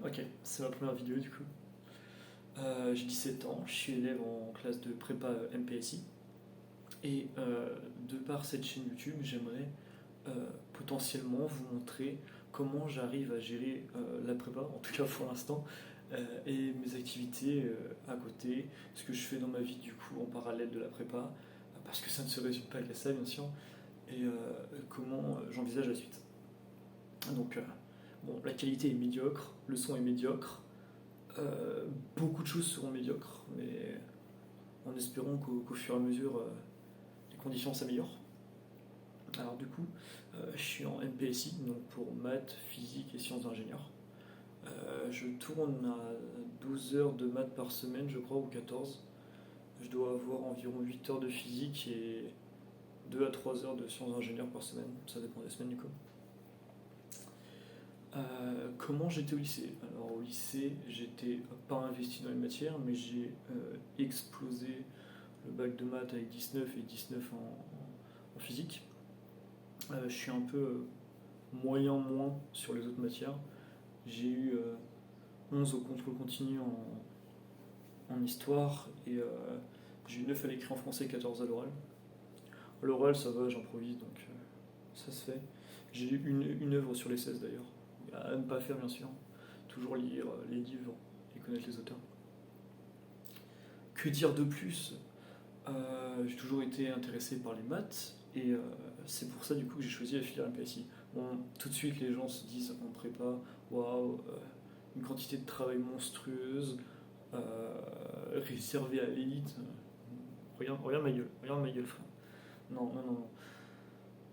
Ok, c'est ma première vidéo du coup. J'ai 17 ans, je suis élève en classe de prépa MPSI. Et de par cette chaîne YouTube, j'aimerais potentiellement vous montrer comment j'arrive à gérer la prépa, en tout cas pour l'instant, et mes activités à côté, ce que je fais dans ma vie du coup en parallèle de la prépa, parce que ça ne se résume pas qu'à ça bien sûr, et comment j'envisage la suite. Donc, bon, la qualité est médiocre, le son est médiocre, beaucoup de choses seront médiocres, mais en espérant qu'au fur et à mesure, les conditions s'améliorent. Alors du coup, je suis en MPSI, donc pour maths, physique et sciences d'ingénieur. Je tourne à 12 heures de maths par semaine, je crois, ou 14. Je dois avoir environ 8 heures de physique et 2 à 3 heures de sciences d'ingénieur par semaine, ça dépend des semaines du coup. Comment j'étais au lycée? Alors au lycée, j'étais pas investi dans les matières, mais j'ai explosé le bac de maths avec 19 et 19 en physique. Je suis un peu moyen moins sur les autres matières. J'ai eu 11 au contrôle continu en histoire et j'ai eu 9 à l'écrit en français et 14 à l'oral. À l'oral, ça va, j'improvise donc ça se fait. J'ai eu une œuvre sur les 16 d'ailleurs. À ne pas faire bien sûr. Toujours lire les livres et connaître les auteurs. Que dire de plus? J'ai toujours été intéressé par les maths et c'est pour ça du coup que j'ai choisi la filière MPSI. Bon, tout de suite les gens se disent en prépa, waouh, une quantité de travail monstrueuse, réservée à l'élite. Regarde ma gueule, frère. Non, non, non, non.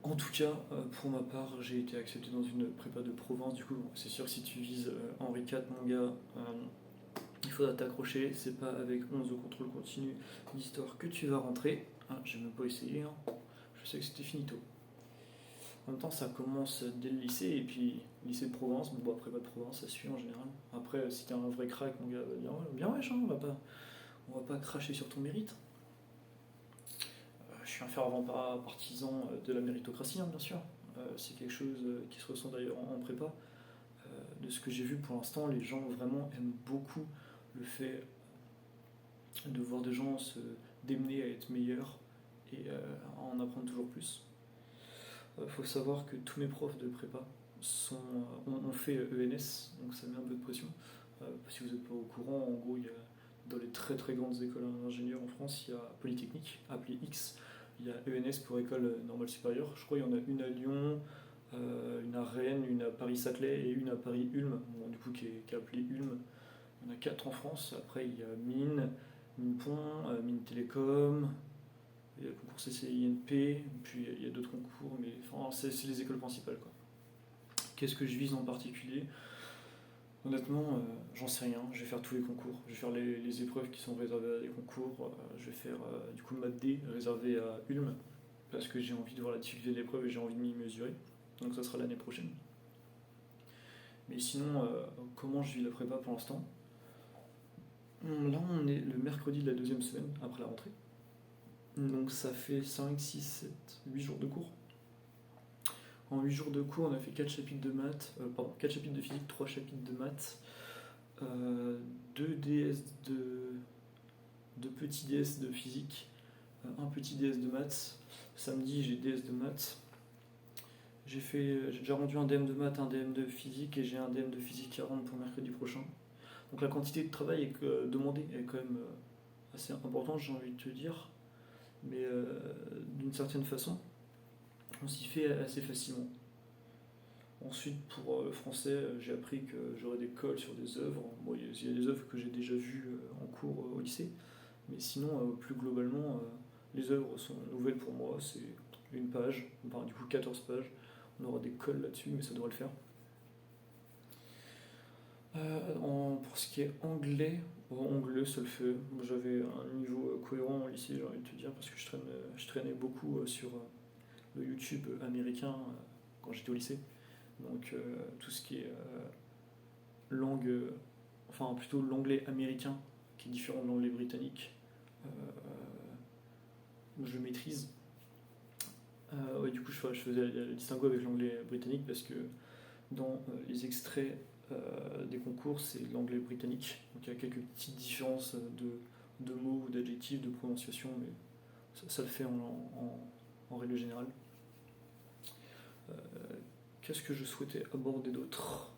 En tout cas, pour ma part, j'ai été accepté dans une prépa de Provence. Du coup, c'est sûr que si tu vises Henri IV, mon gars, il faudra t'accrocher. C'est pas avec 11 au contrôle continu d'histoire que tu vas rentrer. Ah, j'ai même pas essayé, hein. Je sais que c'était finito. En même temps, ça commence dès le lycée, et puis lycée de Provence, bon, bah, prépa de Provence, ça suit en général. Après, si t'es un vrai crack, mon gars, bien ouais, on va pas cracher sur ton mérite. Je suis un fervent partisan de la méritocratie, hein, bien sûr. C'est quelque chose qui se ressent d'ailleurs en prépa. De ce que j'ai vu pour l'instant, les gens vraiment aiment beaucoup le fait de voir des gens se démener à être meilleurs et à en apprendre toujours plus. Il faut savoir que tous mes profs de prépa ont fait ENS, donc ça met un peu de pression. Si vous n'êtes pas au courant, en gros, dans les très très grandes écoles d'ingénieurs en France, il y a Polytechnique, appelée X, il y a ENS pour École Normale Supérieure. Je crois qu'il y en a une à Lyon, une à Rennes, une à Paris-Saclay et une à Paris-Ulm, bon, du coup qui est appelée Ulm. Il y en a 4 en France. Après, il y a Mine Pont, Mine Télécom, il y a le concours CCINP, puis il y a d'autres concours, mais enfin, c'est les écoles principales, quoi. Qu'est-ce que je vise en particulier? Honnêtement, j'en sais rien. Je vais faire tous les concours. Je vais faire les épreuves qui sont réservées à des concours. Je vais faire du coup le maths D réservé à Ulm, parce que j'ai envie de voir la difficulté de l'épreuve et j'ai envie de m'y mesurer. Donc ça sera l'année prochaine. Mais sinon, comment je vis la prépa pour l'instant? Là, on est le mercredi de la deuxième semaine après la rentrée. Donc ça fait 5, 6, 7, 8 jours de cours. En 8 jours de cours, on a fait 4 chapitres de maths, 4 chapitres de physique, 3 chapitres de maths, 2 DS de petits DS de physique, un petit DS de maths. Samedi, j'ai DS de maths. J'ai déjà rendu un DM de maths, un DM de physique et j'ai un DM de physique à rendre pour mercredi prochain. Donc la quantité de travail demandée est quand même assez importante, j'ai envie de te dire. Mais d'une certaine façon, on s'y fait assez facilement. Ensuite, pour le français, j'ai appris que j'aurais des cols sur des œuvres. Bon, il y a des œuvres que j'ai déjà vues en cours au lycée, mais sinon, plus globalement, les œuvres sont nouvelles pour moi. C'est une page, enfin, du coup 14 pages. On aura des cols là-dessus, mais ça devrait le faire. Pour ce qui est anglais, anglais, ça le fait. J'avais un niveau cohérent au lycée, j'ai envie de te dire, parce que je traînais beaucoup sur le YouTube américain quand j'étais au lycée. Donc tout ce qui est langue, enfin plutôt l'anglais américain, qui est différent de l'anglais britannique, euh, je maîtrise. Ouais, du coup, je faisais le distinguo avec l'anglais britannique parce que dans les extraits des concours, c'est l'anglais britannique. Donc il y a quelques petites différences de mots ou d'adjectifs, de prononciation, mais ça le fait en règle générale. Qu'est-ce que je souhaitais aborder d'autre?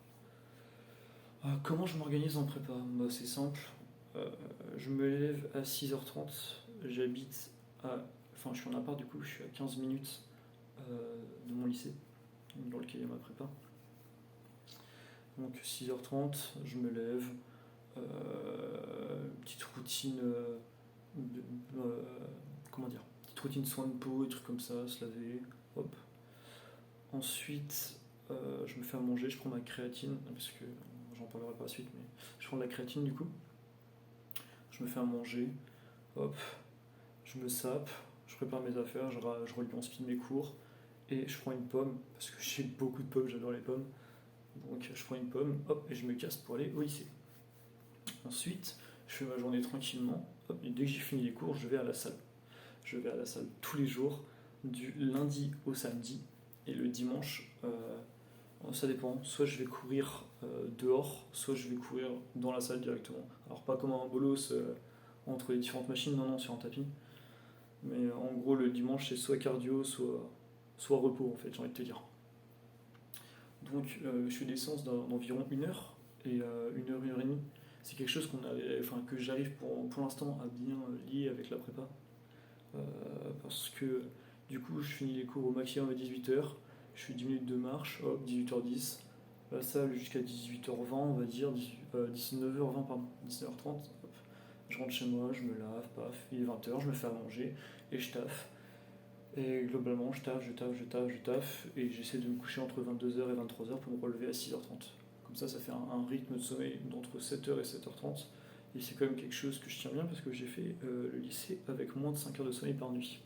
Comment je m'organise en prépa? C'est simple. Je me lève à 6h30. J'habite à. Enfin, je suis en appart, du coup, je suis à 15 minutes de mon lycée, dans lequel il y a ma prépa. Donc 6h30, je me lève. Petite routine. Comment dire? Petite routine soin de peau, des trucs comme ça, se laver. Hop. Ensuite, je me fais à manger, je prends ma créatine, parce que j'en parlerai pas la suite, mais je prends de la créatine du coup. Je me fais à manger, hop, je me sape, je prépare mes affaires, je relis ensuite mes cours, et je prends une pomme, parce que j'ai beaucoup de pommes, j'adore les pommes. Donc je prends une pomme, hop, et je me casse pour aller au lycée. Ensuite, je fais ma journée tranquillement, hop, et dès que j'ai fini les cours, je vais à la salle. Je vais à la salle tous les jours, du lundi au samedi, et le dimanche, ça dépend. Soit je vais courir dehors, soit je vais courir dans la salle directement. Alors pas comme un bolos entre les différentes machines, non, sur un tapis. Mais en gros, le dimanche, c'est soit cardio, soit repos, en fait, j'ai envie de te dire. Donc je fais des séances d'environ 1 heure, et 1 heure, 1 heure et demie. C'est quelque chose que j'arrive pour l'instant à bien lier avec la prépa. Parce que du coup, je finis les cours au maximum à 18h. Je fais 10 minutes de marche, hop, 18h10. La salle jusqu'à 18h20, on va dire, 19h20, pardon, 19h30. Hop. Je rentre chez moi, je me lave, paf, il est 20h, je me fais à manger et je taffe. Et globalement, je taffe, et j'essaie de me coucher entre 22h et 23h pour me relever à 6h30. Comme ça fait un rythme de sommeil d'entre 7h et 7h30. Et c'est quand même quelque chose que je tiens bien parce que j'ai fait le lycée avec moins de 5 heures de sommeil par nuit.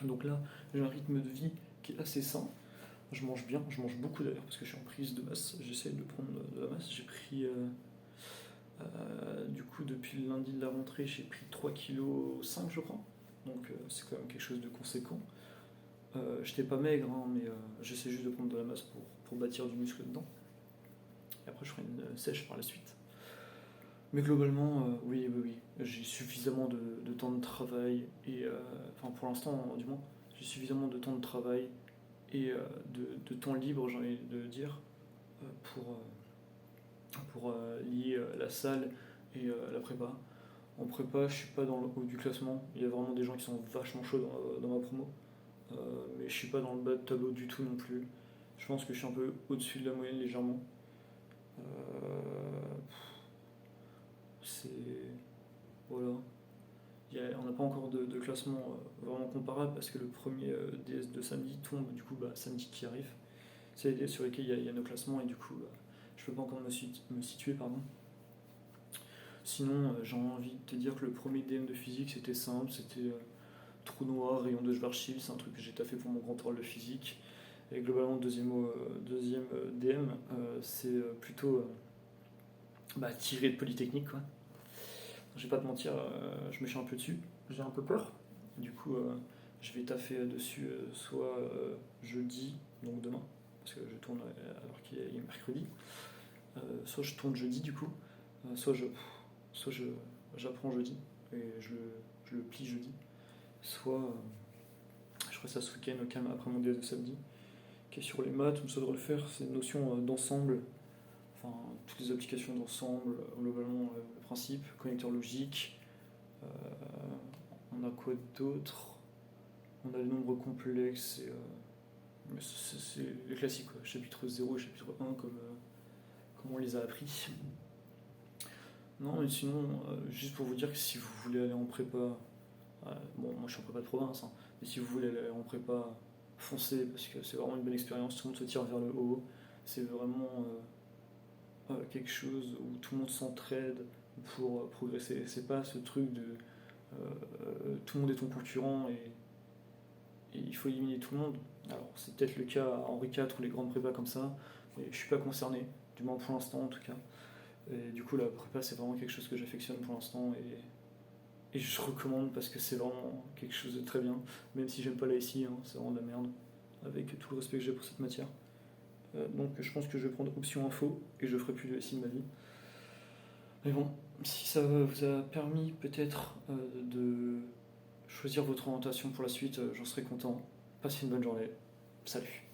Donc là, j'ai un rythme de vie qui est assez sain. Je mange bien, je mange beaucoup d'ailleurs parce que je suis en prise de masse. J'essaie de prendre de la masse. J'ai pris, du coup, depuis le lundi de la rentrée, j'ai pris 3,5 kg, je crois. Donc c'est quand même quelque chose de conséquent. J'étais pas maigre, hein, mais j'essaie juste de prendre de la masse pour bâtir du muscle dedans. Et après, je ferai une sèche par la suite. Mais globalement, oui, j'ai suffisamment de temps de travail, et enfin pour l'instant, du moins, j'ai suffisamment de temps de travail et de temps libre, j'ai envie de dire, pour lier la salle et la prépa. En prépa, je suis pas dans le haut du classement. Il y a vraiment des gens qui sont vachement chauds dans ma promo. Mais je suis pas dans le bas de tableau du tout non plus. Je pense que je suis un peu au-dessus de la moyenne légèrement. C'est. Voilà. On n'a pas encore de classement vraiment comparable parce que le premier DS de samedi tombe du coup samedi qui arrive. C'est les DS sur lesquels il y a nos classements et du coup je peux pas encore me situer, pardon. Sinon j'ai envie de te dire que le premier DM de physique c'était simple, c'était trou noir, rayon de Schwarzschild, c'est un truc que j'ai taffé pour mon grand oral de physique. Et globalement deuxième DM c'est plutôt tiré de Polytechnique quoi. Je vais pas te mentir, je me suis un peu dessus, j'ai un peu peur. Du coup, je vais taffer dessus soit jeudi, donc demain, parce que je tourne alors qu'il est mercredi, soit je tourne jeudi du coup, soit j'apprends jeudi et je le plie jeudi, soit je ferai ça ce week-end au calme après mon DS de samedi, qui est sur les maths, où ça devrait le faire, c'est une notion d'ensemble. Enfin, toutes les applications d'ensemble, globalement le principe, connecteur logique, on a quoi d'autre? On a les nombres complexes, c'est les classiques, quoi. Chapitre 0 et chapitre 1 comme on les a appris. Non, mais sinon, juste pour vous dire que si vous voulez aller en prépa, bon, moi je suis en prépa de province, hein, mais si vous voulez aller en prépa, foncez, parce que c'est vraiment une bonne expérience, tout le monde se tire vers le haut, c'est vraiment quelque chose où tout le monde s'entraide pour progresser. C'est pas ce truc de tout le monde est ton concurrent et il faut éliminer tout le monde. Alors c'est peut-être le cas à Henri IV ou les grandes prépas comme ça, mais je suis pas concerné, du moins pour l'instant en tout cas. Et du coup la prépa c'est vraiment quelque chose que j'affectionne pour l'instant et je recommande parce que c'est vraiment quelque chose de très bien, même si j'aime pas la SI, hein, c'est vraiment de la merde, avec tout le respect que j'ai pour cette matière. Donc je pense que je vais prendre option info et je ferai plus de SI de ma vie. Mais bon, si ça vous a permis peut-être de choisir votre orientation pour la suite, j'en serai content. Passez une bonne journée. Salut.